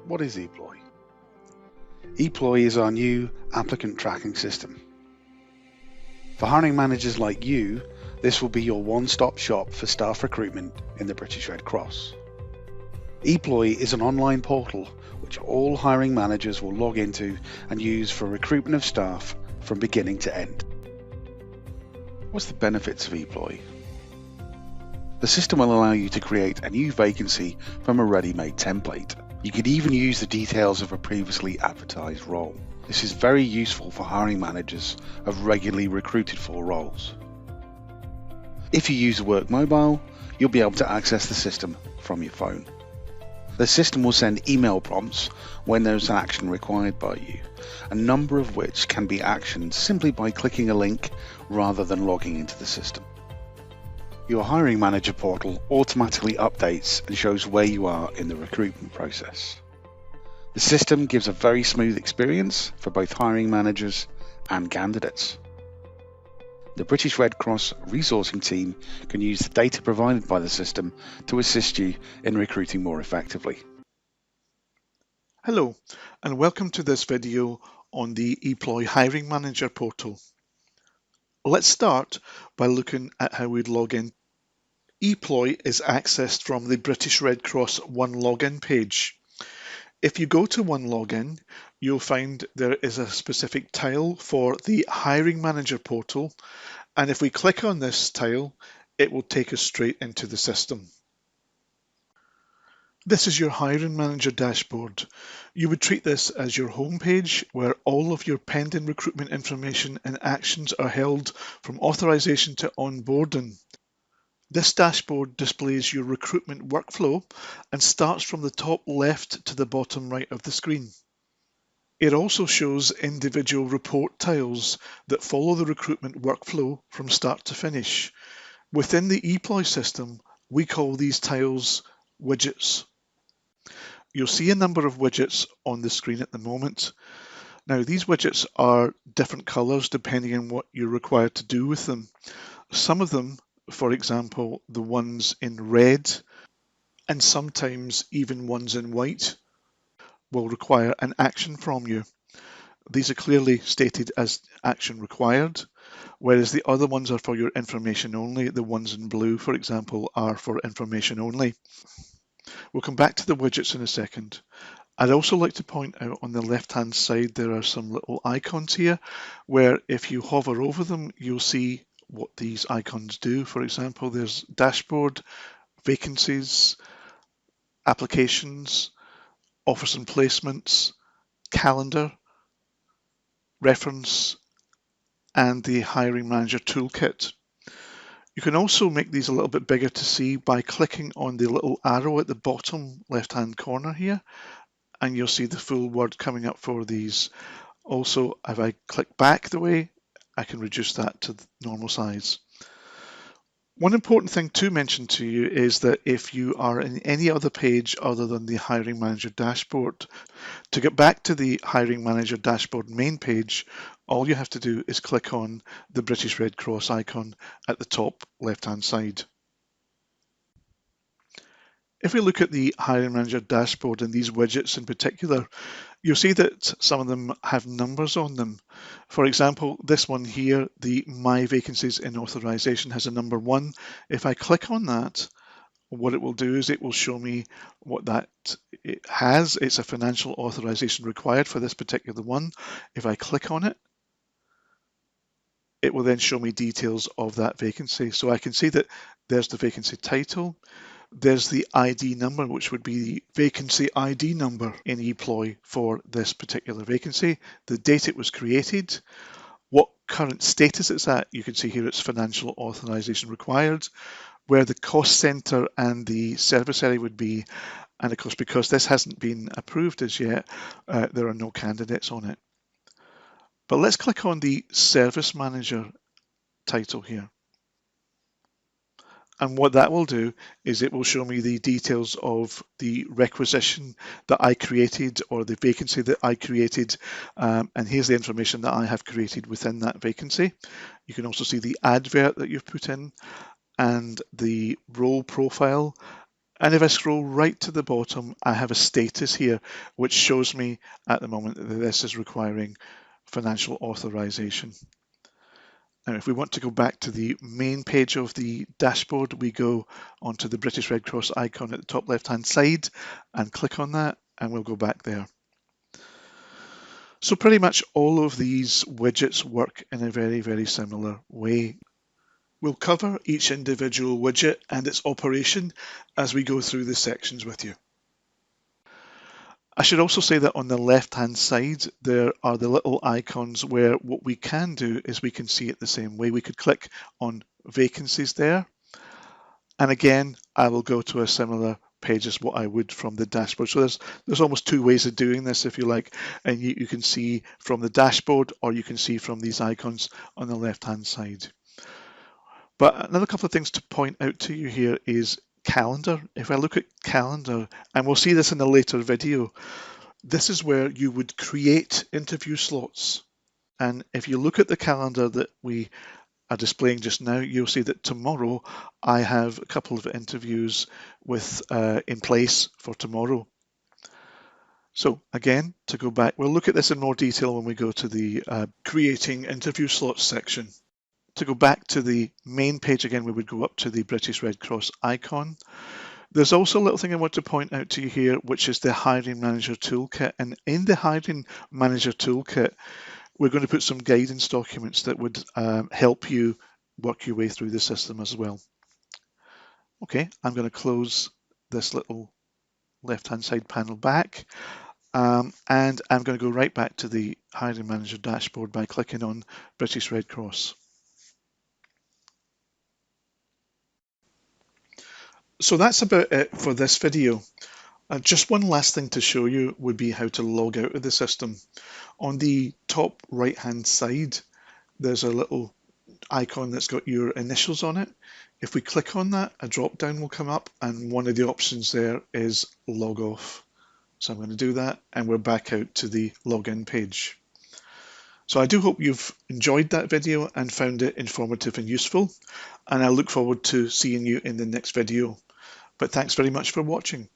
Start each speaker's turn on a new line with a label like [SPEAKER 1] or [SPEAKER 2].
[SPEAKER 1] What is Eploy? Eploy is our new applicant tracking system. For hiring managers like you, this will be your one-stop shop for staff recruitment in the British Red Cross. Eploy is an online portal which all hiring managers will log into and use for recruitment of staff from beginning to end. What's the benefits of Eploy? The system will allow you to create a new vacancy from a ready-made template. You could even use the details of a previously advertised role. This is very useful for hiring managers of regularly recruited for roles. If you use a work mobile, you'll be able to access the system from your phone. The system will send email prompts when there's an action required by you, a number of which can be actioned simply by clicking a link rather than logging into the system. Your hiring manager portal automatically updates and shows where you are in the recruitment process. The system gives a very smooth experience for both hiring managers and candidates. The British Red Cross resourcing team can use the data provided by the system to assist you in recruiting more effectively.
[SPEAKER 2] Hello, and welcome to this video on the Eploy Hiring Manager portal. Let's start by looking at how we'd log in. Eploy is accessed from the British Red Cross One Login page. If you go to One Login, you'll find there is a specific tile for the Hiring Manager portal, and if we click on this tile, it will take us straight into the system. This is your Hiring Manager dashboard. You would treat this as your home page where all of your pending recruitment information and actions are held from authorization to onboarding. This dashboard displays your recruitment workflow and starts from the top left to the bottom right of the screen. It also shows individual report tiles that follow the recruitment workflow from start to finish. Within the Eploy system, we call these tiles widgets. You'll see a number of widgets on the screen at the moment. Now, these widgets are different colors depending on what you're required to do with them. Some of them, for example, the ones in red and sometimes even ones in white, will require an action from you. These are clearly stated as action required, whereas the other ones are for your information only. The ones in blue, for example, are for information only. We'll come back to the widgets in a second. I'd also like to point out on the left-hand side there are some little icons here where if you hover over them, you'll see what these icons do. For example, there's dashboard, vacancies, applications, offers and placements, calendar, reference, and the hiring manager toolkit. You can also make these a little bit bigger to see by clicking on the little arrow at the bottom left-hand corner here, and you'll see the full word coming up for these. Also, if I click back the way, I can reduce that to the normal size. One important thing to mention to you is that if you are in any other page other than the Hiring Manager dashboard, to get back to the Hiring Manager dashboard main page, all you have to do is click on the British Red Cross icon at the top left-hand side. If we look at the Hiring Manager dashboard and these widgets in particular, you'll see that some of them have numbers on them. For example, this one here, the My Vacancies in Authorization, has a number 1. If I click on that, what it will do is it will show me what that it has. It's a financial authorization required for this particular one. If I click on it, it will then show me details of that vacancy. So I can see that there's the vacancy title. There's the ID number, which would be the vacancy ID number in Eploy for this particular vacancy, the date it was created, what current status it's at. You can see here it's financial authorization required, where the cost center and the service area would be. And of course, because this hasn't been approved as yet, there are no candidates on it. But let's click on the Service Manager title here. And what that will do is it will show me the details of the requisition that I created or the vacancy that I created. And here's the information that I have created within that vacancy. You can also see the advert that you've put in and the role profile And if I scroll right to the bottom, I have a status here, which shows me at the moment that this is requiring financial authorization. Now, if we want to go back to the main page of the dashboard, we go onto the British Red Cross icon at the top left-hand side and click on that, and we'll go back there. So pretty much all of these widgets work in a very, very similar way. We'll cover each individual widget and its operation as we go through the sections with you. I should also say that on the left-hand side, there are the little icons where what we can do is we can see it the same way. We could click on vacancies there. And again, I will go to a similar page as what I would from the dashboard. So there's almost two ways of doing this, if you like, and you can see from the dashboard or you can see from these icons on the left-hand side. But another couple of things to point out to you here is calendar. If I look at calendar, and we'll see this in a later video, this is where you would create interview slots. And if you look at the calendar that we are displaying just now, you'll see that tomorrow I have a couple of interviews in place for tomorrow. So again, to go back, we'll look at this in more detail when we go to the creating interview slots section. To go back to the main page again, we would go up to the British Red Cross icon. There's also a little thing I want to point out to you here, which is the Hiring Manager Toolkit. And in the Hiring Manager Toolkit, we're going to put some guidance documents that would help you work your way through the system as well. Okay, I'm going to close this little left-hand side panel back. And I'm going to go right back to the Hiring Manager dashboard by clicking on British Red Cross. So that's about it for this video. Just one last thing to show you would be how to log out of the system. On the top right hand side, there's a little icon that's got your initials on it. If we click on that, a drop down will come up and one of the options there is log off. So I'm going to do that and we're back out to the login page. So I do hope you've enjoyed that video and found it informative and useful, and I look forward to seeing you in the next video. But thanks very much for watching.